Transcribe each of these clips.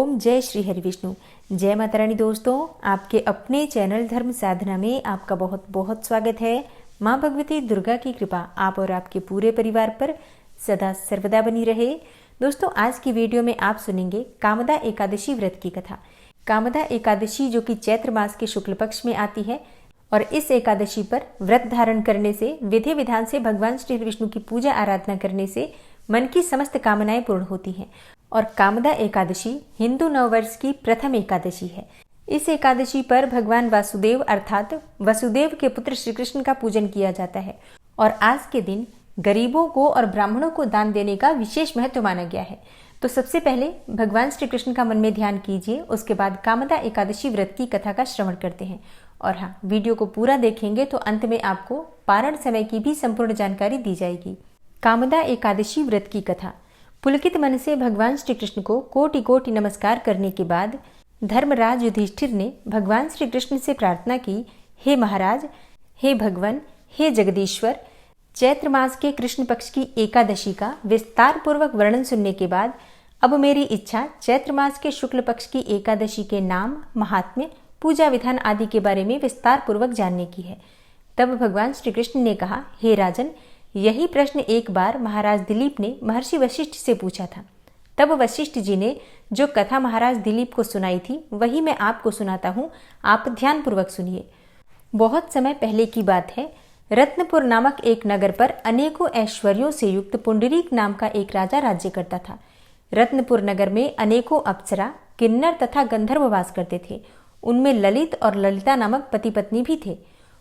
ओम जय श्री हरि विष्णु। जय माता रानी। दोस्तों, आपके अपने चैनल धर्म साधना में आपका बहुत बहुत स्वागत है। माँ भगवती दुर्गा की कृपा आप और आपके पूरे परिवार पर सदा सर्वदा बनी रहे। दोस्तों, आज की वीडियो में आप सुनेंगे कामदा एकादशी व्रत की कथा। कामदा एकादशी जो कि चैत्र मास के शुक्ल पक्ष में आती है और इस एकादशी पर व्रत धारण करने से, विधि विधान से भगवान श्री विष्णु की पूजा आराधना करने से मन की समस्त कामनाएं पूर्ण होती हैं। और कामदा एकादशी हिंदू नववर्ष की प्रथम एकादशी है। इस एकादशी पर भगवान वासुदेव अर्थात वसुदेव के पुत्र श्री कृष्ण का पूजन किया जाता है और आज के दिन गरीबों को और ब्राह्मणों को दान देने का विशेष महत्व माना गया है। तो सबसे पहले भगवान श्री कृष्ण का मन में ध्यान कीजिए, उसके बाद कामदा एकादशी व्रत की कथा का श्रवण करते हैं। और हाँ, वीडियो को पूरा देखेंगे तो अंत में आपको पारण समय की भी संपूर्ण जानकारी दी जाएगी। कामदा एकादशी व्रत की कथा। पुलकित मन से भगवान श्री कृष्ण को कोटि कोटि नमस्कार करने के बाद धर्मराज युधिष्ठिर ने भगवान श्री कृष्ण से प्रार्थना की, हे महाराज, हे भगवान, हे जगदीश्वर, चैत्र मास के कृष्ण पक्ष की एकादशी का विस्तार पूर्वक वर्णन सुनने के बाद अब मेरी इच्छा चैत्र मास के शुक्ल पक्ष की एकादशी के नाम, महात्म्य, पूजा विधान आदि के बारे में विस्तार पूर्वक जानने की है। तब भगवान श्री कृष्ण ने कहा, हे राजन, यही प्रश्न एक बार महाराज दिलीप ने महर्षि वशिष्ठ से पूछा था। तब वशिष्ठ जी ने जो कथा महाराज दिलीप को सुनाई थी वही मैं आपको सुनाता हूँ, आप ध्यान पूर्वक सुनिए। बहुत समय पहले की बात है। रत्नपुर नामक एक नगर पर अनेकों ऐश्वर्यों से युक्त पुंडरीक नाम का एक राजा राज्य करता था। रत्नपुर नगर में अनेकों अप्सरा, किन्नर तथा गंधर्व वास करते थे। उनमें ललित और ललिता नामक पति पत्नी भी थे।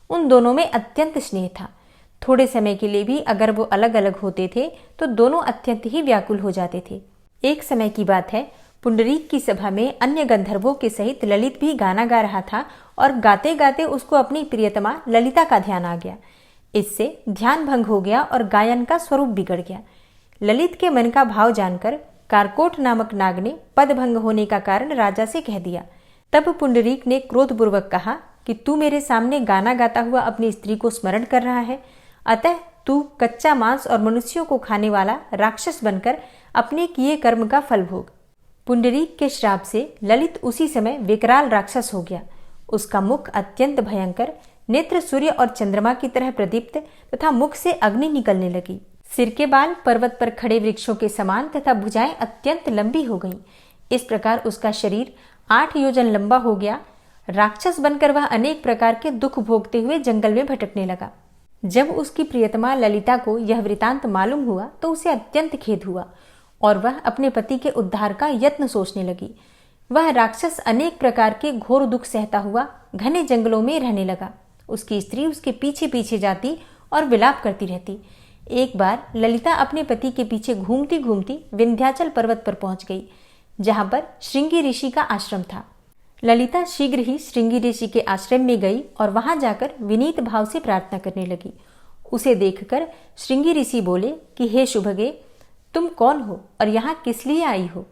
उन दोनों में अत्यंत स्नेह था। थोड़े समय के लिए भी अगर वो अलग अलग होते थे तो दोनों अत्यंत ही व्याकुल हो जाते थे। एक समय की बात है, पुंडरीक की सभा में अन्य गंधर्वों के सहित ललित भी गाना गा रहा था और गाते गाते उसको अपनी प्रियतमा ललिता का ध्यान आ गया। इससे ध्यान भंग हो गया और गायन का स्वरूप बिगड़ गया। ललित के मन का भाव जानकर कारकोट नामक नाग ने पद भंग होने का कारण राजा से कह दिया। तब पुंडरीक ने क्रोधपूर्वक कहा कि तू मेरे सामने गाना गाता हुआ अपनी स्त्री को स्मरण कर रहा है, अतः तू कच्चा मांस और मनुष्यों को खाने वाला राक्षस बनकर अपने किए कर्म का फल भोग। पुंडरीक के श्राप से ललित उसी समय विकराल राक्षस हो गया। उसका मुख अत्यंत भयंकर, नेत्र सूर्य और चंद्रमा की तरह प्रदीप्त तथा मुख से अग्नि निकलने लगी। सिर के बाल पर्वत पर खड़े वृक्षों के समान तथा भुजाएं अत्यंत लंबी हो गईं। इस प्रकार उसका शरीर 8 योजन लंबा हो गया। राक्षस बनकर वह अनेक प्रकार के दुख भोगते हुए जंगल में भटकने लगा। जब उसकी प्रियतमा ललिता को यह वृतांत मालूम हुआ तो उसे अत्यंत खेद हुआ और वह अपने पति के उद्धार का यत्न सोचने लगी। वह राक्षस अनेक प्रकार के घोर दुख सहता हुआ घने जंगलों में रहने लगा। उसकी स्त्री उसके पीछे पीछे जाती और विलाप करती रहती। एक बार ललिता अपने पति के पीछे घूमती घूमती विंध्याचल पर्वत पर पहुंच गई, जहां पर श्रृंगी ऋषि का आश्रम था। ललिता शीघ्र ही श्रृंगी ऋषि के आश्रम में गई और वहां जाकर विनीत भाव से प्रार्थना करने लगी। उसे देखकर श्रृंगी ऋषि बोले कि हे शुभगे, तुम कौन हो और यहाँ किस लिए आई हो?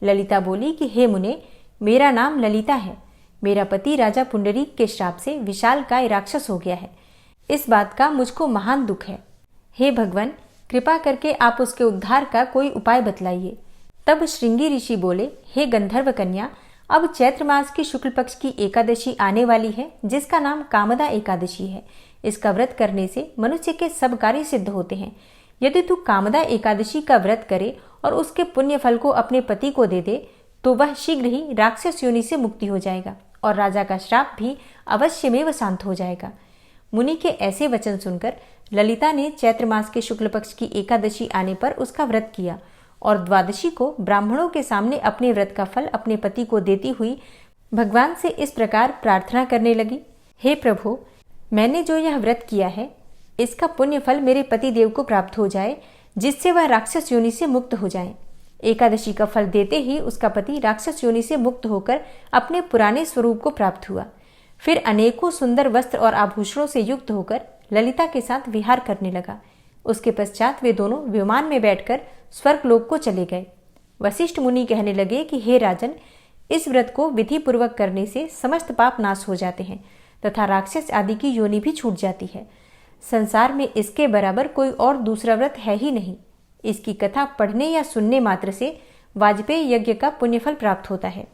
ललिता बोली कि हे मुने, मेरा नाम ललिता है। मेरा पति राजा पुंडरीक के श्राप से विशालकाय राक्षस हो गया है। इस बात का मुझको महान दुख है। हे भगवान, कृपा करके आप उसके उद्धार का कोई उपाय बतलाइए। तब श्रृंगी ऋषि बोले, हे गंधर्व कन्या, अब चैत्र मास की शुक्ल पक्ष की एकादशी आने वाली है, जिसका नाम कामदा एकादशी है। इसका व्रत करने से मनुष्य के सब कार्य सिद्ध होते हैं। यदि तू कामदा एकादशी का व्रत करे और उसके पुण्य फल को अपने पति को दे दे तो वह शीघ्र ही राक्षस योनि से मुक्ति हो जाएगा और राजा का श्राप भी अवश्य में वह शांत हो जाएगा। मुनि के ऐसे वचन सुनकर ललिता ने चैत्र मास के शुक्ल पक्ष की एकादशी आने पर उसका व्रत किया और द्वादशी को ब्राह्मणों के सामने अपने व्रत का फल अपने पति को देती हुई भगवान से इस प्रकार प्रार्थना करने लगी, हे प्रभु, मैंने जो यह व्रत किया है इसका पुण्य फल मेरे पति देव को प्राप्त हो जाए, जिससे वह राक्षस योनि से मुक्त हो जाए। एकादशी का फल देते ही उसका पति राक्षस योनि से मुक्त होकर अपने पुराने स्वरूप को प्राप्त हुआ। फिर अनेकों सुंदर वस्त्र और आभूषणों से युक्त होकर ललिता के साथ विहार करने लगा। उसके पश्चात वे दोनों विमान में बैठकर स्वर्गलोक को चले गए। वशिष्ठ मुनि कहने लगे कि हे राजन, इस व्रत को विधि पूर्वक करने से समस्त पाप नाश हो जाते हैं तथा राक्षस आदि की योनि भी छूट जाती है। संसार में इसके बराबर कोई और दूसरा व्रत है ही नहीं। इसकी कथा पढ़ने या सुनने मात्र से वाजपेयी यज्ञ का पुण्यफल प्राप्त होता है।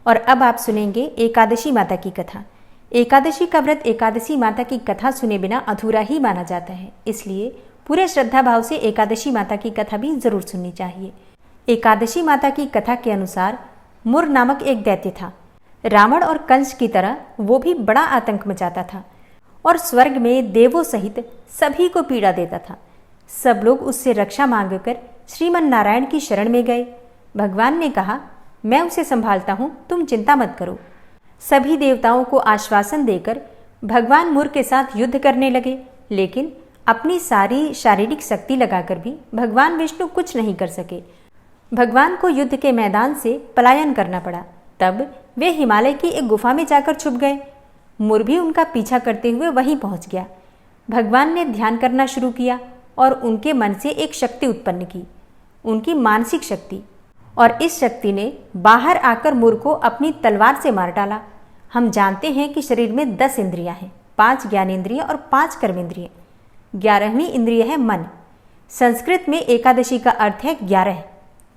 और अब आप सुनेंगे एकादशी माता की कथा। एकादशी का व्रत एकादशी माता की कथा सुने बिना अधूरा ही माना जाता है, इसलिए पूरे श्रद्धा भाव से एकादशी माता की कथा भी जरूर सुननी चाहिए। एकादशी माता की कथा के अनुसार मुर नामक एक दैत्य था। रावण और कंस की तरह वो भी बड़ा आतंक मचाता था और स्वर्ग में देवों सहित सभी को पीड़ा देता था। सब लोग उससे रक्षा मांगकर श्रीमन नारायण की शरण में गए। भगवान ने कहा, मैं उसे संभालता हूँ, तुम चिंता मत करो। सभी देवताओं को आश्वासन देकर भगवान मुर के साथ युद्ध करने लगे, लेकिन अपनी सारी शारीरिक शक्ति लगाकर भी भगवान विष्णु कुछ नहीं कर सके। भगवान को युद्ध के मैदान से पलायन करना पड़ा। तब वे हिमालय की एक गुफा में जाकर छुप गए। मुर भी उनका पीछा करते हुए वहीं पहुंच गया। भगवान ने ध्यान करना शुरू किया और उनके मन से एक शक्ति उत्पन्न की, उनकी मानसिक शक्ति, और इस शक्ति ने बाहर आकर मुर को अपनी तलवार से मार डाला। हम जानते हैं कि शरीर में 10 इंद्रियां हैं, 5 ज्ञानेंद्रिय और 5 कर्मेंद्रिय। 11वीं इंद्रिय है मन। संस्कृत में एकादशी का अर्थ है 11।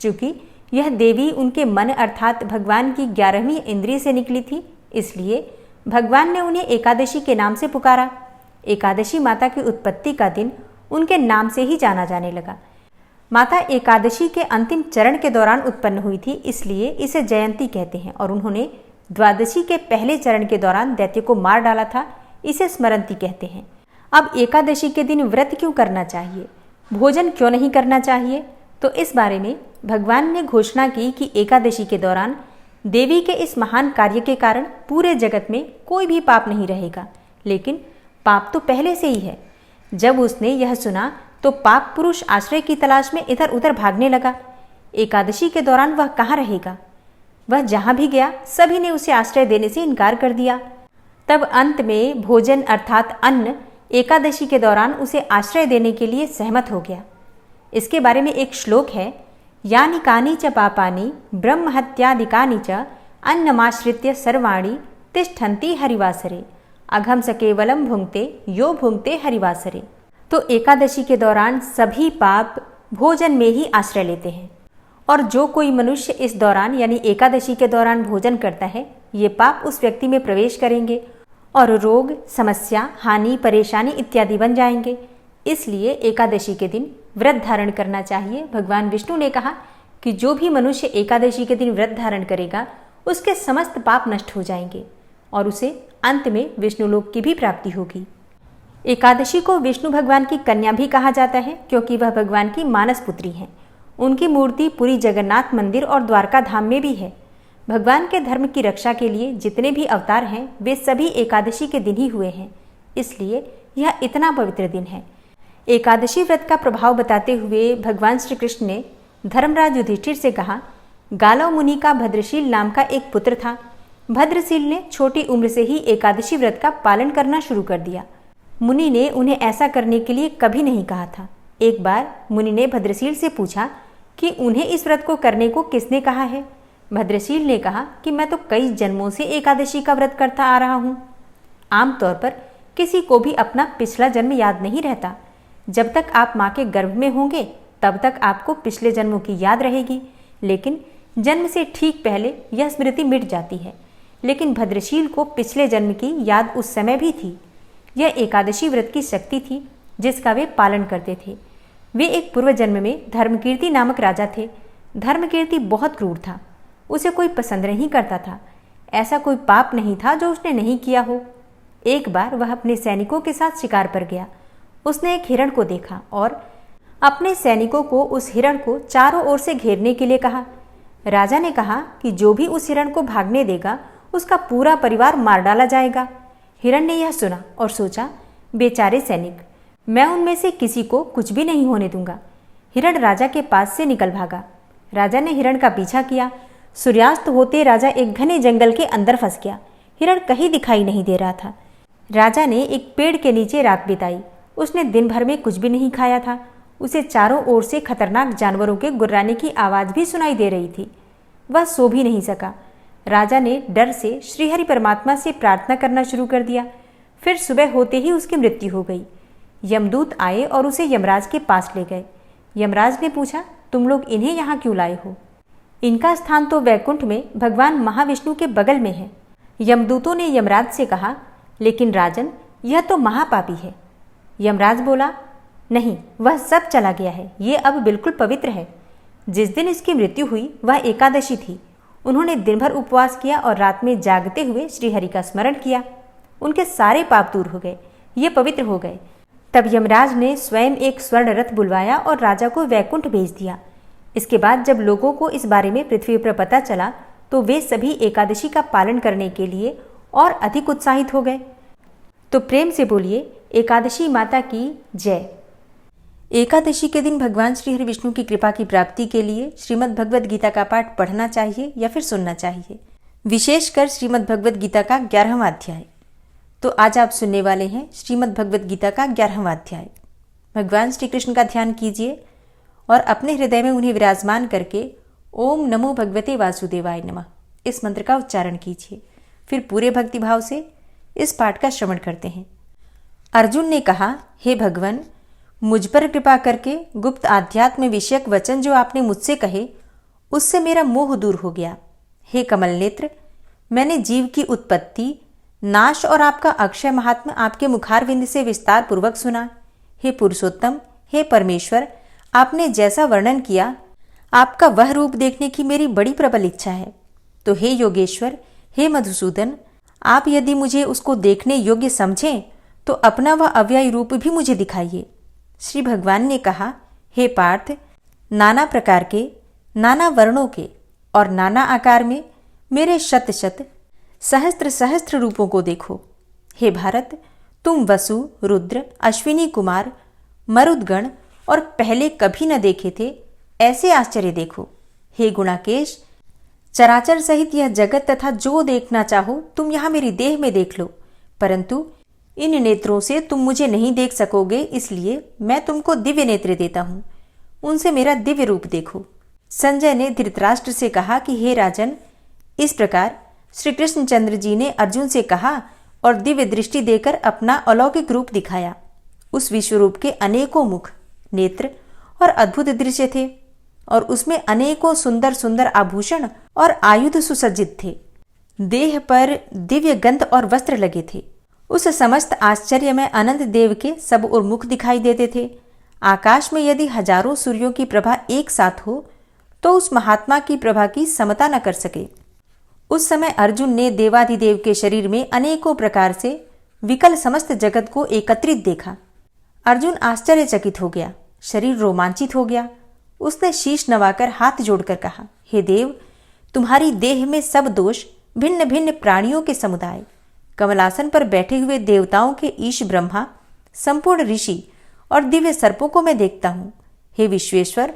चूंकि यह देवी उनके मन अर्थात भगवान की 11वीं इंद्रिय से निकली थी, इसलिए भगवान ने उन्हें एकादशी के नाम से पुकारा। एकादशी माता की उत्पत्ति का दिन उनके नाम से ही जाना जाने लगा। माता एकादशी के अंतिम चरण के दौरान उत्पन्न हुई थी, इसलिए इसे जयंती कहते हैं, और उन्होंने द्वादशी के पहले चरण के दौरान दैत्य को मार डाला था, इसे स्मरंती कहते हैं। अब एकादशी के दिन व्रत क्यों करना चाहिए, भोजन क्यों नहीं करना चाहिए, तो इस बारे में भगवान ने घोषणा की कि एकादशी के दौरान देवी के इस महान कार्य के कारण पूरे जगत में कोई भी पाप नहीं रहेगा। लेकिन पाप तो पहले से ही है। जब उसने यह सुना तो पाप पुरुष आश्रय की तलाश में इधर उधर भागने लगा। एकादशी के दौरान वह कहाँ रहेगा? वह जहां भी गया सभी ने उसे आश्रय देने से इनकार कर दिया। तब अंत में भोजन अर्थात अन्न एकादशी के दौरान उसे आश्रय देने के लिए सहमत हो गया। इसके बारे में एक श्लोक है, यानि कानि च पापानि ब्रह्महत्यादिकानि च अन्नमाश्रित्य सर्वाणि तिष्ठन्ति हरिवासरे अघम स केवलम भुंक्ते यो भुंक्ते हरिवासरे। तो एकादशी के दौरान सभी पाप भोजन में ही आश्रय लेते हैं, और जो कोई मनुष्य इस दौरान यानी एकादशी के दौरान भोजन करता है, ये पाप उस व्यक्ति में प्रवेश करेंगे और रोग, समस्या, हानि, परेशानी इत्यादि बन जाएंगे। इसलिए एकादशी के दिन व्रत धारण करना चाहिए। भगवान विष्णु ने कहा कि जो भी मनुष्य एकादशी के दिन व्रत धारण करेगा उसके समस्त पाप नष्ट हो जाएंगे और उसे अंत में विष्णुलोक की भी प्राप्ति होगी। एकादशी को विष्णु भगवान की कन्या भी कहा जाता है, क्योंकि वह भगवान की मानस पुत्री हैं। उनकी मूर्ति पुरी जगन्नाथ मंदिर और द्वारका धाम में भी है। भगवान के धर्म की रक्षा के लिए जितने भी अवतार हैं वे सभी एकादशी के दिन ही हुए हैं, इसलिए यह इतना पवित्र दिन है। एकादशी व्रत का प्रभाव बताते हुए भगवान श्री कृष्ण ने धर्मराज युधिष्ठिर से कहा, गालव मुनि का भद्रशील नाम का एक पुत्र था। भद्रशील ने छोटी उम्र से ही एकादशी व्रत का पालन करना शुरू कर दिया। मुनि ने उन्हें ऐसा करने के लिए कभी नहीं कहा था। एक बार मुनि ने भद्रशील से पूछा कि उन्हें इस व्रत को करने को किसने कहा है। भद्रशील ने कहा कि मैं तो कई जन्मों से एकादशी का व्रत करता आ रहा हूँ। आमतौर पर किसी को भी अपना पिछला जन्म याद नहीं रहता। जब तक आप माँ के गर्भ में होंगे तब तक आपको पिछले जन्मों की याद रहेगी, लेकिन जन्म से ठीक पहले यह स्मृति मिट जाती है। लेकिन भद्रशील को पिछले जन्म की याद उस समय भी थी। यह एकादशी व्रत की शक्ति थी जिसका वे पालन करते थे। वे एक पूर्व जन्म में धर्मकीर्ति नामक राजा थे। धर्मकीर्ति बहुत क्रूर था, उसे कोई पसंद नहीं करता था। ऐसा कोई पाप नहीं था जो उसने नहीं किया हो। एक बार वह अपने सैनिकों के साथ शिकार पर गया। उसने एक हिरण को देखा और अपने सैनिकों को उस हिरण को चारों ओर से घेरने के लिए कहा। राजा ने कहा कि जो भी उस हिरण को भागने देगा उसका पूरा परिवार मार डाला जाएगा। हिरण ने यह सुना और सोचा, बेचारे सैनिक, मैं उनमें से किसी को कुछ भी नहीं होने दूंगा। हिरण राजा के पास से निकल भागा। राजा ने हिरण का पीछा किया। सूर्यास्त होते राजा एक घने जंगल के अंदर फंस गया। हिरण कहीं दिखाई नहीं दे रहा था। राजा ने एक पेड़ के नीचे रात बिताई। उसने दिन भर में कुछ भी नहीं खाया था। उसे चारों ओर से खतरनाक जानवरों के गुर्राने की आवाज़ भी सुनाई दे रही थी। वह सो भी नहीं सका। राजा ने डर से श्रीहरि परमात्मा से प्रार्थना करना शुरू कर दिया। फिर सुबह होते ही उसकी मृत्यु हो गई। यमदूत आए और उसे यमराज के पास ले गए। यमराज ने पूछा, तुम लोग इन्हें यहाँ क्यों लाए हो? इनका स्थान तो वैकुंठ में भगवान महाविष्णु के बगल में है। यमदूतों ने यमराज से कहा, लेकिन राजन, यह तो महापापी है। यमराज बोला, नहीं, वह सब चला गया है, ये अब बिल्कुल पवित्र है। जिस दिन इसकी मृत्यु हुई वह एकादशी थी। उन्होंने दिन भर उपवास किया और रात में जागते हुए श्रीहरि का स्मरण किया। उनके सारे पाप दूर हो गए, ये पवित्र हो गए। तब यमराज ने स्वयं एक स्वर्ण रथ बुलवाया और राजा को वैकुंठ भेज दिया। इसके बाद जब लोगों को इस बारे में पृथ्वी पर पता चला तो वे सभी एकादशी का पालन करने के लिए और अधिक उत्साहित हो गए। तो प्रेम से बोलिए, एकादशी माता की जय। एकादशी के दिन भगवान श्री हरि विष्णु की कृपा की प्राप्ति के लिए श्रीमद् भगवद गीता का पाठ पढ़ना चाहिए या फिर सुनना चाहिए, विशेषकर श्रीमद् भगवद गीता का 11वां अध्याय। तो आज आप सुनने वाले हैं श्रीमद् भगवद गीता का 11वां अध्याय। भगवान श्री कृष्ण का ध्यान कीजिए और अपने हृदय में उन्हें विराजमान करके ओम नमो भगवते वासुदेवाय नमः इस मंत्र का उच्चारण कीजिए। फिर पूरे भक्तिभाव से इस पाठ का श्रवण करते हैं। अर्जुन ने कहा, हे भगवान, मुझ पर कृपा करके गुप्त आध्यात्म विषयक वचन जो आपने मुझसे कहे उससे मेरा मोह दूर हो गया। हे कमल नेत्र, मैंने जीव की उत्पत्ति, नाश और आपका अक्षय महात्मा आपके मुखारविंद से विस्तार पूर्वक सुना। हे पुरुषोत्तम, हे परमेश्वर, आपने जैसा वर्णन किया आपका वह रूप देखने की मेरी बड़ी प्रबल इच्छा है। तो हे योगेश्वर, हे मधुसूदन, आप यदि मुझे उसको देखने योग्य समझें तो अपना वह अव्यय रूप भी मुझे दिखाइए। श्री भगवान ने कहा, हे पार्थ, नाना प्रकार के, नाना वर्णों के और नाना आकार में मेरे शत शत सहस्त्र सहस्त्र रूपों को देखो। हे भारत, तुम वसु, रुद्र, अश्विनी कुमार, मरुदगण और पहले कभी न देखे थे ऐसे आश्चर्य देखो। हे गुणाकेश, चराचर सहित यह जगत तथा जो देखना चाहो तुम यहाँ मेरी देह में देख लो, परंतु इन नेत्रों से तुम मुझे नहीं देख सकोगे, इसलिए मैं तुमको दिव्य नेत्र देता हूँ, उनसे मेरा दिव्य रूप देखो। संजय ने धृतराष्ट्र से कहा कि हे राजन, इस प्रकार श्री कृष्णचंद्र जी ने अर्जुन से कहा और दिव्य दृष्टि देकर अपना अलौकिक रूप दिखाया। उस विश्वरूप के अनेकों मुख, नेत्र और अद्भुत दृश्य थे और उसमें अनेकों सुंदर सुंदर आभूषण और आयुध सुसज्जित थे। देह पर दिव्य गंध और वस्त्र लगे थे। उस समस्त आश्चर्य में अनंत देव के सब और मुख दिखाई देते थे। आकाश में यदि हजारों सूर्यों की प्रभा एक साथ हो तो उस महात्मा की प्रभा की समता न कर सके। उस समय अर्जुन ने देवाधिदेव के शरीर में अनेकों प्रकार से विकल समस्त जगत को एकत्रित देखा। अर्जुन आश्चर्यचकित हो गया, शरीर रोमांचित हो गया। उसने शीश नवाकर हाथ जोड़कर कहा, हे देव, तुम्हारी देह में सब दोष, भिन्न भिन्न प्राणियों के समुदाय, कमलासन पर बैठे हुए देवताओं के ईश ब्रह्मा, संपूर्ण ऋषि और दिव्य सर्पों को मैं देखता हूँ। हे विश्वेश्वर,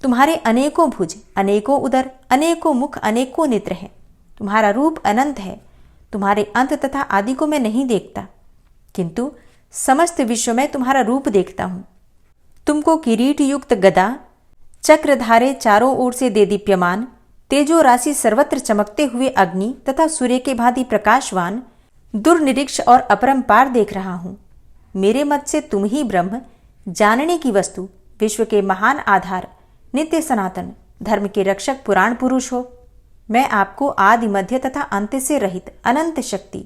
तुम्हारे अनेकों भुज, अनेकों उदर, अनेकों मुख, अनेकों नेत्र हैं। तुम्हारा रूप अनंत है। तुम्हारे अंत तथा आदि को मैं नहीं देखता, किंतु समस्त विश्व में तुम्हारा रूप देखता हूँ। तुमको किरीट युक्त गदा, चक्रधारे चारों ओर से दे दीप्यमान, तेजो राशि सर्वत्र चमकते हुए अग्नि तथा सूर्य के भांति प्रकाशवान, दुर्निरीक्ष और अपरंपार देख रहा हूँ। मेरे मत से तुम ही ब्रह्म, जानने की वस्तु, विश्व के महान आधार, नित्य सनातन, धर्म के रक्षक, पुराण पुरुष हो। मैं आपको आदि मध्य तथा अंत से रहित अनंत शक्ति,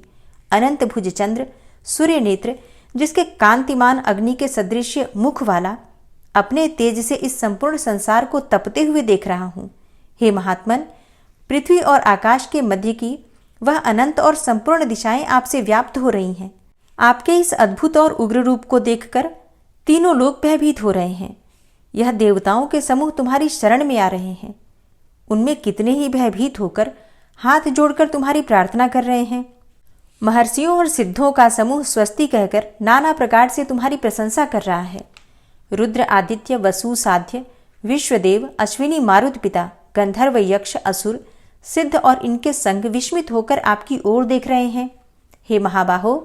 अनंत भुज चंद्र, सूर्य नेत्र, जिसके कांतिमान अग्नि के सदृश्य मुख वाला, अपने तेज से इस संपूर्ण संसार को तपते हुए देख रहा हूँ। हे महात्मन, पृथ्वी और आकाश के मध्य की वह अनंत और संपूर्ण दिशाएं आपसे व्याप्त हो रही हैं। आपके इस अद्भुत और उग्र रूप को देखकर तीनों लोग भयभीत हो रहे हैं। यह देवताओं के समूह तुम्हारी शरण में आ रहे हैं। उनमें कितने ही भयभीत होकर हाथ जोड़कर तुम्हारी प्रार्थना कर रहे हैं। महर्षियों और सिद्धों का समूह स्वस्ति कहकर नाना प्रकार से तुम्हारी प्रशंसा कर रहा है। रुद्र, आदित्य, वसु, साध्य, विश्वदेव, अश्विनी, मारुत पिता, गंधर्व, यक्ष, असुर, सिद्ध और इनके संग विस्मित होकर आपकी ओर देख रहे हैं। हे महाबाहो,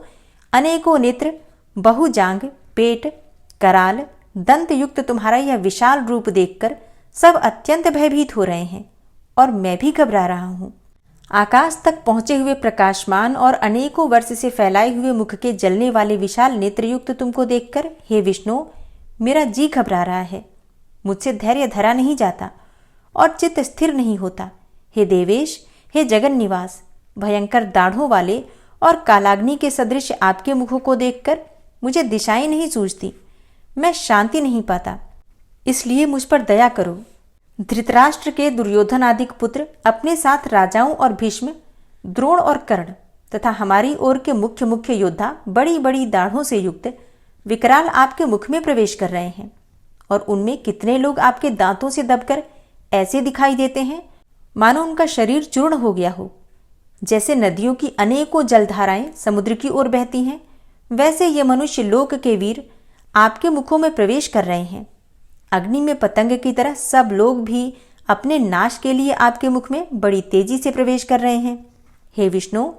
अनेकों नेत्र, बहुजांग, पेट, कराल, दंत युक्त तुम्हारा यह विशाल रूप देखकर सब अत्यंत भयभीत हो रहे हैं और मैं भी घबरा रहा हूँ। आकाश तक पहुंचे हुए प्रकाशमान और अनेकों वर्ष से फैलाए हुए मुख के जलने वाले विशाल नेत्रयुक्त तुमको देखकर हे विष्णु, मेरा जी घबरा रहा है। मुझसे धैर्य धरा नहीं जाता और चित्त स्थिर नहीं होता। हे देवेश, हे जगन निवास, भयंकर दाढ़ों वाले और कालाग्नि के सदृश आपके मुखों को देखकर मुझे दिशाएं नहीं सूझती, मैं शांति नहीं पाता, इसलिए मुझ पर दया करो। धृतराष्ट्र के दुर्योधन आदि पुत्र अपने साथ राजाओं और भीष्म, द्रोण और कर्ण तथा हमारी ओर के मुख्य मुख्य योद्धा बड़ी बड़ी दाढ़ों से युक्त विकराल आपके मुख में प्रवेश कर रहे हैं, और उनमें कितने लोग आपके दांतों से दबकर ऐसे दिखाई देते हैं मानो उनका शरीर चूर्ण हो गया हो। जैसे नदियों की अनेकों जलधाराएं समुद्र की ओर बहती हैं, वैसे ये मनुष्य लोक के वीर आपके मुखों में प्रवेश कर रहे हैं। अग्नि में पतंग की तरह सब लोग भी अपने नाश के लिए आपके मुख में बड़ी तेजी से प्रवेश कर रहे हैं। हे विष्णु,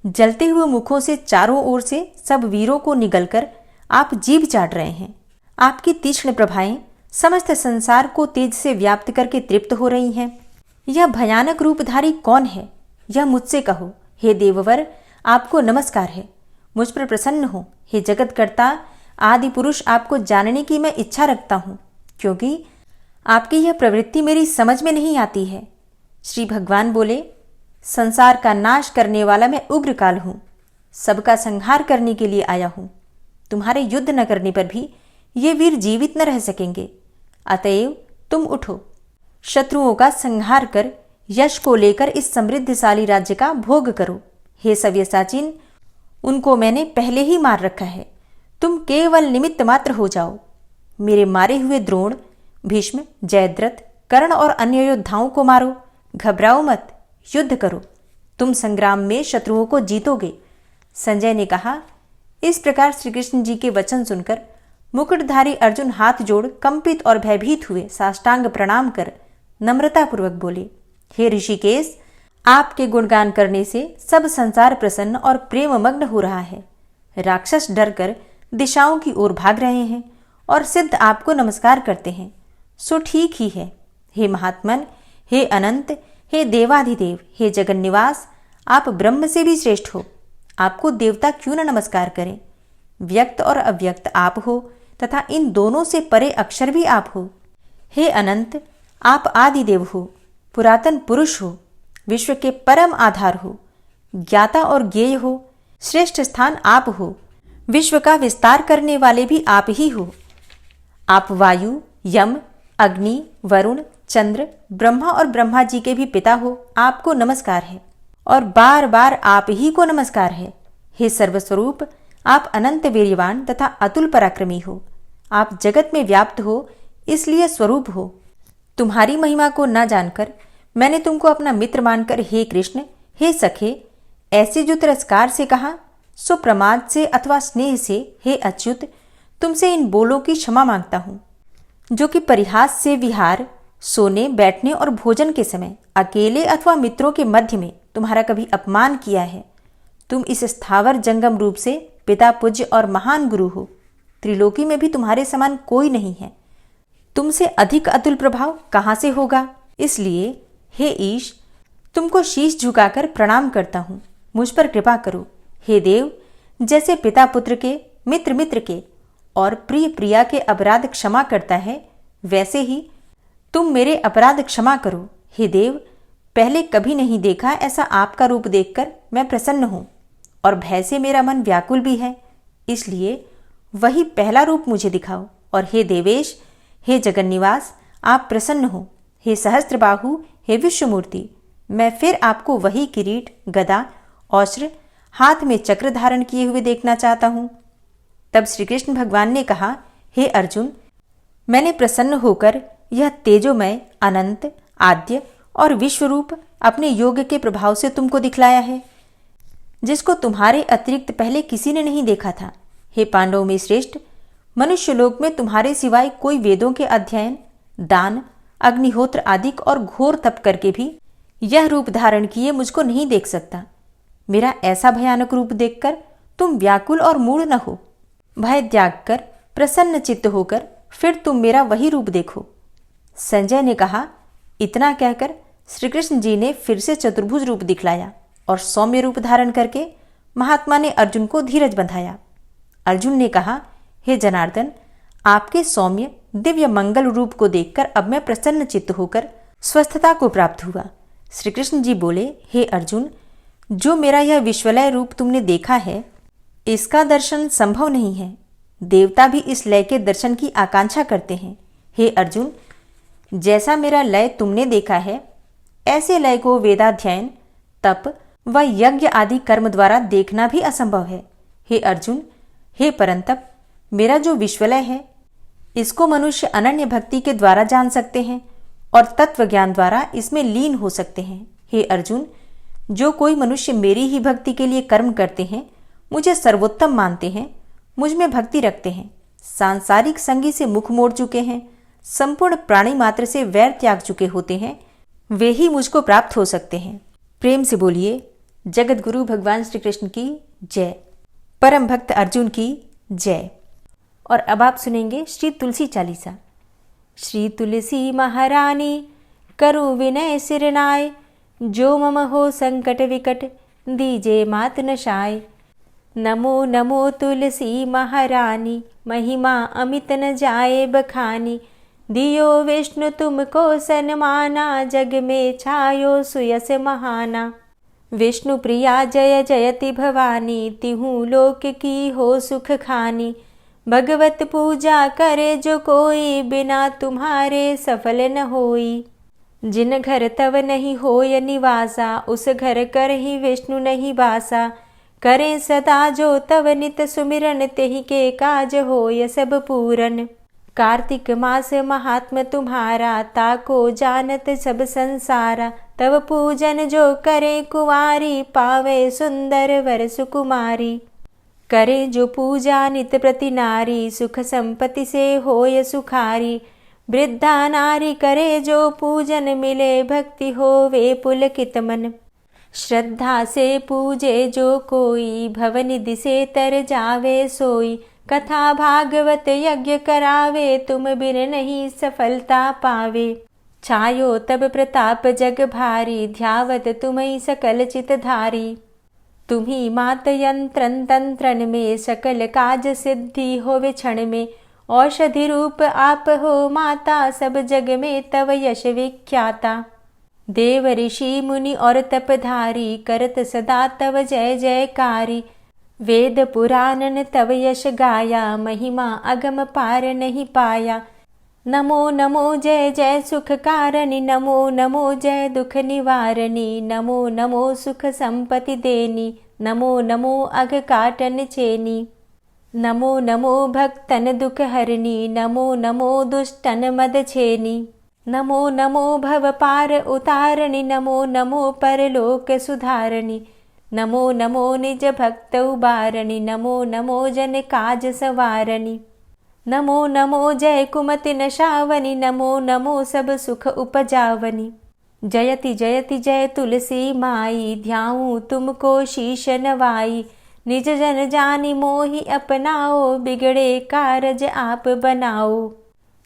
जलते हुए मुखों से चारों ओर से सब वीरों को निगलकर आप जीभ चाट रहे हैं। आपकी तीक्ष्ण प्रभाएं समस्त संसार को तेज से व्याप्त करके तृप्त हो रही हैं। यह भयानक रूपधारी कौन है, यह मुझसे कहो। हे देववर, आपको नमस्कार है, मुझ पर प्रसन्न हो। हे जगतकर्ता आदि पुरुष, आपको जानने की मैं इच्छा रखता हूँ, क्योंकि आपकी यह प्रवृत्ति मेरी समझ में नहीं आती है। श्री भगवान बोले, संसार का नाश करने वाला मैं उग्र काल हूँ, सबका संहार करने के लिए आया हूँ। तुम्हारे युद्ध न करने पर भी ये वीर जीवित न रह सकेंगे, अतएव तुम उठो, शत्रुओं का संहार कर यश को लेकर इस समृद्धशाली राज्य का भोग करो। हे सव्यसाचीन, उनको मैंने पहले ही मार रखा है, तुम केवल निमित्त मात्र हो जाओ। मेरे मारे हुए द्रोण, भीष्म, जयद्रथ, कर्ण और अन्य योद्धाओं को मारो, घबराओ मत, युद्ध करो, तुम संग्राम में शत्रुओं को जीतोगे। संजय ने कहा। इस प्रकार श्री कृष्ण जी के वचन सुनकर मुकुटधारी अर्जुन हाथ जोड़ कंपित और भयभीत हुए साष्टांग प्रणाम कर नम्रतापूर्वक बोले, हे ऋषिकेश, आपके गुणगान करने से सब संसार प्रसन्न और प्रेममग्न हो रहा है। राक्षस डरकर दिशाओं की ओर भाग रहे हैं और सिद्ध आपको नमस्कार करते हैं, सो ठीक ही है। हे महात्मन, हे अनंत, हे देवाधिदेव, हे जगन्निवास, आप ब्रह्म से भी श्रेष्ठ हो, आपको देवता क्यों न नमस्कार करें। व्यक्त और अव्यक्त आप हो तथा इन दोनों से परे अक्षर भी आप हो। हे अनंत, आप आदिदेव हो, पुरातन पुरुष हो, विश्व के परम आधार हो, ज्ञाता और ज्ञेय हो, श्रेष्ठ स्थान आप हो, विश्व का विस्तार करने वाले भी आप ही हो। आप वायु, यम, अग्नि, वरुण, चंद्र, ब्रह्मा और ब्रह्मा जी के भी पिता हो, आपको नमस्कार है, और बार बार आप ही को नमस्कार है। हे सर्वस्वरूप, आप अनंत वीर्यवान तथा अतुल पराक्रमी हो, आप जगत में व्याप्त हो, इसलिए स्वरूप हो। तुम्हारी महिमा को न जानकर मैंने तुमको अपना मित्र मानकर हे कृष्ण, हे सखे, ऐसे जो तिरस्कार से कहा, सो प्रमाद से अथवा स्नेह से हे अच्युत, तुमसे इन बोलों की क्षमा मांगता हूँ, जो कि परिहास से विहार, सोने, बैठने और भोजन के समय अकेले अथवा मित्रों के मध्य में तुम्हारा कभी अपमान किया है। तुम इस स्थावर जंगम रूप से पिता, पूज्य और महान गुरु हो, त्रिलोकी में भी तुम्हारे समान कोई नहीं है, तुमसे अधिक अतुल प्रभाव कहाँ से होगा। इसलिए हे ईश, तुमको शीश झुकाकर प्रणाम करता हूँ, मुझ पर कृपा करो। हे देव, जैसे पिता पुत्र के, मित्र मित्र के और प्रिय प्रिया के अपराध क्षमा करता है, वैसे ही तुम मेरे अपराध क्षमा करो। हे देव, पहले कभी नहीं देखा ऐसा आपका रूप देखकर मैं प्रसन्न हूँ, और भय से मेरा मन व्याकुल भी है, इसलिए वही पहला रूप मुझे दिखाओ। और हे देवेश, हे जगन्निवास, आप प्रसन्न हो। हे सहस्त्रबाहु, हे विश्वमूर्ति, मैं फिर आपको वही किरीट, गदा, औश्र, हाथ में चक्र धारण किए हुए देखना चाहता हूँ। तब श्री कृष्ण भगवान ने कहा, हे अर्जुन, मैंने प्रसन्न होकर यह तेजोमय, अनंत, आद्य और विश्वरूप अपने योग के प्रभाव से तुमको दिखलाया है, जिसको तुम्हारे अतिरिक्त पहले किसी ने नहीं देखा था। हे पांडवों में श्रेष्ठ, मनुष्य लोक में तुम्हारे सिवाय कोई वेदों के अध्ययन, दान, अग्निहोत्र आदि और घोर तप करके भी यह रूप धारण किए मुझको नहीं देख सकता। मेरा ऐसा भयानक रूप देखकर तुम व्याकुल और मूढ़ न हो, भय त्याग कर प्रसन्न चित्त होकर फिर तुम मेरा वही रूप देखो। संजय ने कहा। इतना कहकर श्री कृष्ण जी ने फिर से चतुर्भुज रूप दिखलाया और सौम्य रूप धारण करके महात्मा ने अर्जुन को धीरज बंधाया। अर्जुन ने कहा, हे जनार्दन, आपके सौम्य दिव्य मंगल रूप को देखकर अब मैं प्रसन्न चित्त होकर स्वस्थता को प्राप्त हुआ। श्री कृष्ण जी बोले, हे अर्जुन, जो मेरा यह विश्वलय रूप तुमने देखा है, इसका दर्शन संभव नहीं है। देवता भी इस लय के दर्शन की आकांक्षा करते हैं। हे अर्जुन, जैसा मेरा लय तुमने देखा है, ऐसे लय को वेदाध्ययन, तप व यज्ञ आदि कर्म द्वारा देखना भी असंभव है। हे अर्जुन, हे परंतप, मेरा जो विश्वलय है, इसको मनुष्य अनन्य भक्ति के द्वारा जान सकते हैं और तत्व ज्ञान द्वारा इसमें लीन हो सकते हैं। हे अर्जुन, जो कोई मनुष्य मेरी ही भक्ति के लिए कर्म करते हैं, मुझे सर्वोत्तम मानते हैं, मुझ में भक्ति रखते हैं, सांसारिक संगी से मुख मोड़ चुके हैं, संपूर्ण प्राणी मात्र से वैर त्याग चुके होते हैं, वे ही मुझको प्राप्त हो सकते हैं। प्रेम से बोलिए, जगत गुरु भगवान श्री कृष्ण की जय, परम भक्त अर्जुन की जय। और अब आप सुनेंगे श्री तुलसी चालीसा। श्री तुलसी महारानी करु विनय सिरनाय, जो मम हो संकट विकट दीजे मात नशाय। नमो नमो तुलसी महारानी, महिमा अमित न जाए बखानी। दियो विष्णु तुमको सन्माना, जग में छायो सुयस महाना। विष्णु प्रिया जय जयति भवानी, तिहु लोक की हो सुख खानी। भगवत पूजा करे जो कोई, बिना तुम्हारे सफल न होई। जिन घर तव नहीं होय निवासा, उस घर कर ही विष्णु नहीं बासा। करें सदा जो तव नित सुमिरन, तेहि के काज होय सब पूरन। कार्तिक मास महात्म तुम्हारा, ताको जानत सब संसारा। तव पूजन जो करे कुंवारी, पावे सुंदर वर सुकुमारी। करे जो पूजा नित प्रति नारी, सुख संपत्ति से होय सुखारी। वृद्धा नारी करे जो पूजन, मिले भक्ति होवे पुलकित मन। श्रद्धा से पूजे जो कोई, भवनिधि से तर जावे सोई। कथा भागवत यज्ञ करावे, तुम बिन नहीं सफलता पावे। छायो तब प्रताप जग भारी, ध्यावत तुम्हीं सकल चित धारी। तुम्ही मात यंत्रन तंत्रन में, सकल काज सिद्धि होवे क्षण में। औषधि रूप आप हो माता, सब जग में तव यश विख्याता। देव ऋषि मुनि और तपधारी, करत सदा तव जय जयकारी। वेद पुराणन तव यश गाया, महिमा अगम पार नहीं पाया। नमो नमो जय जय सुख कारणी, नमो नमो जय दुख निवारणी। नमो नमो सुख संपत्ति देनी, नमो नमो अघ काटन चेनी। नमो नमो भक्तन दुख हरणी, नमो नमो दुष्टन मद छेनी। नमो नमो भव पार उतारणी, नमो नमो परलोक सुधारणी। नमो नमो निज भक्त उबारणी, नमो नमो जन काज सवारणी। नमो नमो जय कुमति नशावनी, नमो नमो सब सुख उपजावनी। जयति जयति जय तुलसी माई, ध्याऊं तुमको शीश नवाई। निज जन जानी मोहि अपनाओ, बिगड़े कारज आप बनाओ।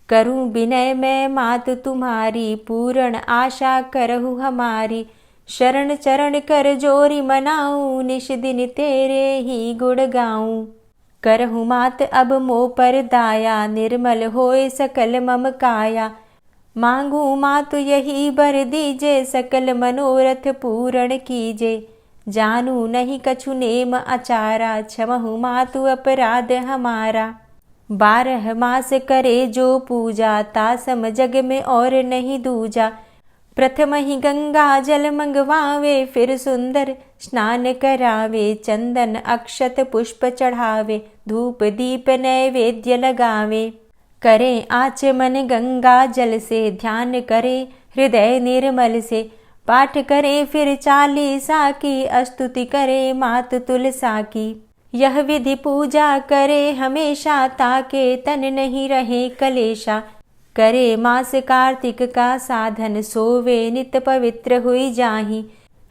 करूं विनय मैं मात तुम्हारी, पूर्ण आशा करहु हमारी। शरण चरण कर जोरी मनाऊं, निश दिन तेरे ही गुण गाऊं। करहु मात अब मोह पर दाया, निर्मल होए सकल मम काया। मांगू मातु यही बर दीजे, सकल मनोरथ पूर्ण कीजे। जानू नहीं कछु नेम आचारा, क्षमहु मातु अपराध हमारा। 12 मास करे जो पूजा, तासम जग में और नहीं दूजा। प्रथम ही गंगा जल मंगवावे, फिर सुंदर स्नान करावे। चंदन अक्षत पुष्प चढ़ावे, धूप दीप नैवेद्य लगावे। करें आचमन गंगा जल से, ध्यान करे हृदय निर्मल से। पाठ करे फिर चालीसा की, स्तुति करे मात तुलसा की। यह विधि पूजा करे हमेशा, ताके तन नहीं रहे कलेशा। करे मास कार्तिक का साधन, सोवे नित पवित्र हुई जाहि।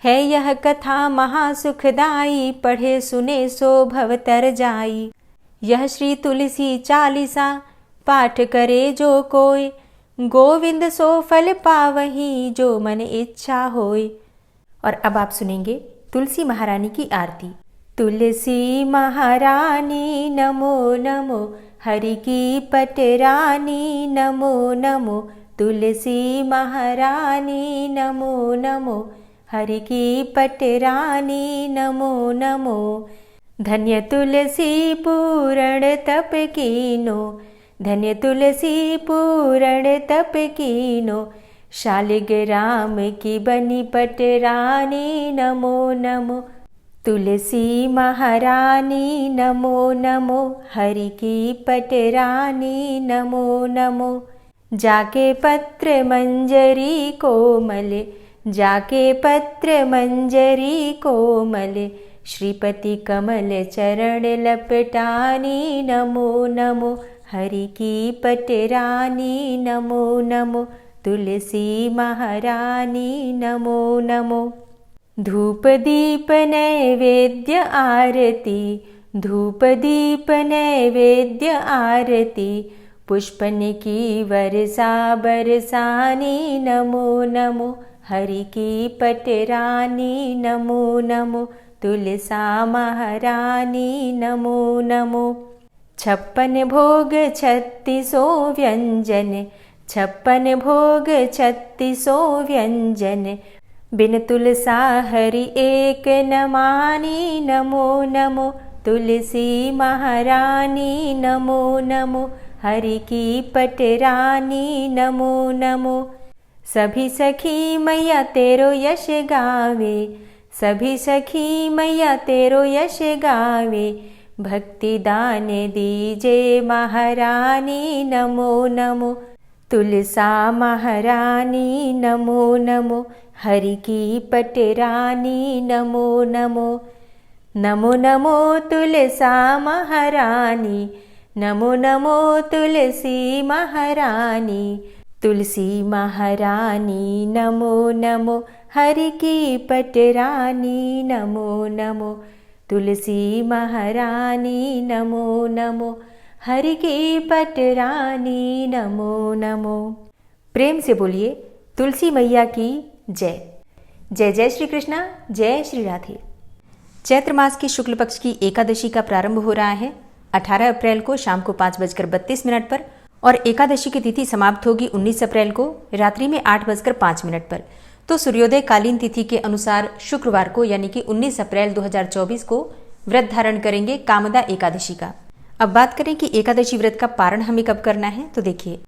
है यह कथा महासुखदाई, पढ़े सुने सो भव तर जाई। यह श्री तुलसी चालीसा, पाठ करे जो कोई। गोविंद सो फल पावही, जो मन इच्छा होय। और अब आप सुनेंगे तुलसी महारानी की आरती। तुलसी महारानी नमो नमो, हरि की पटरानी नमो नमो। तुलसी महारानी नमो नमो, हरि की पटरानी नमो नमो। धन्य तुलसी पूर्ण तप कीनो, धन्य तुलसी पूर्ण तप कीनो, शालिग्राम की बनी पटरानी नमो नमो। तुलसी महारानी नमो नमो, हरि की पटरानी नमो नमो। जाके पत्र मंजरी कोमल, जाके पत्र मंजरी कोमल, श्रीपति कमल चरण लपटानी नमो नमो, हरि की पटरानी नमो नमो। तुलसी महारानी नमो नमो। धूप दीप नैवेद्य आरती, धूप दीप नैवेद्य आरती, पुष्पन की वर्षा बरसानी नमो नमो, हरि की पटरानी नमो नमो। तुलसा महारानी नमो नमो। 56 भोग 36 व्यंजन, 56 भोग 36 व्यंजन, बिन तुलसा हरि एक न मानी नमो नमो। तुलसी महारानी नमो नमो, हरि की पटरानी नमो नमो। सभी सखी मैया तेरो यश गावे, सभी सखी मैया तेरो यश गावे, भक्ति दान दीजे महारानी नमो नमो। तुलसा महारानी नमो नमो, हरि की पटरानी नमो नमो। नमो नमो तुलसा महारानी, नमो नमो तुलसी महारानी। तुलसी महारानी नमो नमो, हरि की पटरानी नमो नमो। तुलसी महारानी नमो नमो, हरि की पटरानी नमो नमो। प्रेम से बोलिए तुलसी मैया की जय। जय जय श्री कृष्णा, जय श्री राधे। चैत्र मास की शुक्ल पक्ष की एकादशी का प्रारंभ हो रहा है 18 अप्रैल को शाम को 5:32 पर और एकादशी की तिथि समाप्त होगी 19 अप्रैल को रात्रि में 8:05 पर। तो सूर्योदय कालीन तिथि के अनुसार शुक्रवार को यानी कि 19 अप्रैल 2024 को व्रत धारण करेंगे कामदा एकादशी का। अब बात करें कि एकादशी व्रत का पारण हमें कब करना है, तो देखिए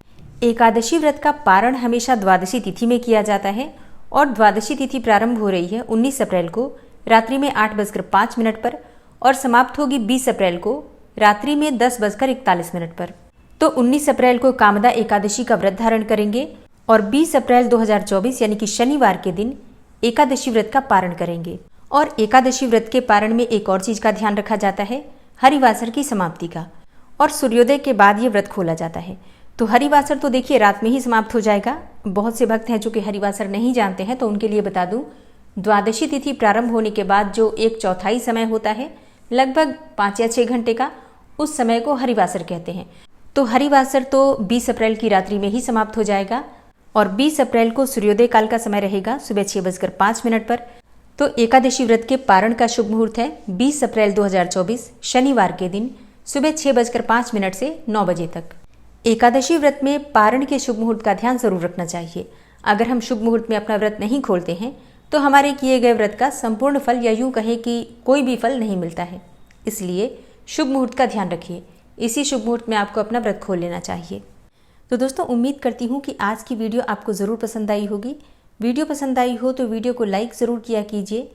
एकादशी व्रत का पारण हमेशा द्वादशी तिथि में किया जाता है और द्वादशी तिथि प्रारंभ हो रही है 19 अप्रैल को रात्रि में 8:05 पर और समाप्त होगी 20 अप्रैल को रात्रि में 10:41 पर। तो 19 अप्रैल को कामदा एकादशी का व्रत धारण करेंगे और 20 अप्रैल 2024 यानी कि शनिवार के दिन एकादशी व्रत का पारण करेंगे। और एकादशी व्रत के पारण में एक और चीज का ध्यान रखा जाता है, हरिवासर की समाप्ति का। और सूर्योदय के बाद ये व्रत खोला जाता है। तो हरिवासर तो देखिए रात में ही समाप्त हो जाएगा। बहुत से भक्त हैं जो कि हरिवासर नहीं जानते हैं, तो उनके लिए बता दूं, द्वादशी तिथि प्रारंभ होने के बाद जो 1/4 समय होता है लगभग 5 या 6 घंटे का, उस समय को हरिवासर कहते हैं। तो हरिवासर तो 20 अप्रैल की रात्रि में ही समाप्त हो जाएगा और 20 अप्रैल को सूर्योदय काल का समय रहेगा सुबह 6:05 पर। तो एकादशी व्रत के पारण का शुभ मुहूर्त है 20 अप्रैल 2024 शनिवार के दिन सुबह 6:05 से 9 बजे तक। एकादशी व्रत में पारण के शुभ मुहूर्त का ध्यान जरूर रखना चाहिए। अगर हम शुभ मुहूर्त में अपना व्रत नहीं खोलते हैं तो हमारे किए गए व्रत का संपूर्ण फल या यूं कहें कि कोई भी फल नहीं मिलता है। इसलिए शुभ मुहूर्त का ध्यान रखिए, इसी शुभ मुहूर्त में आपको अपना व्रत खोल लेना चाहिए। तो दोस्तों उम्मीद करती हूँ कि आज की वीडियो आपको ज़रूर पसंद आई होगी। वीडियो पसंद आई हो तो वीडियो को लाइक ज़रूर किया कीजिए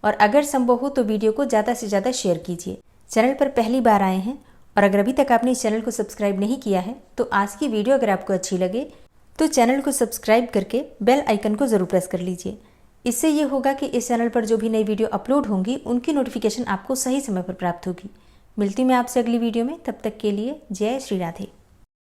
और अगर संभव हो तो वीडियो को ज़्यादा से ज़्यादा शेयर कीजिए। चैनल पर पहली बार आए हैं और अगर अभी तक आपने इस चैनल को सब्सक्राइब नहीं किया है तो आज की वीडियो अगर आपको अच्छी लगे तो चैनल को सब्सक्राइब करके बेल आइकन को ज़रूर प्रेस कर लीजिए। इससे ये होगा कि इस चैनल पर जो भी नई वीडियो अपलोड होंगी उनकी नोटिफिकेशन आपको सही समय पर प्राप्त होगी। मिलती मैं आपसे अगली वीडियो में, तब तक के लिए जय श्री राधे।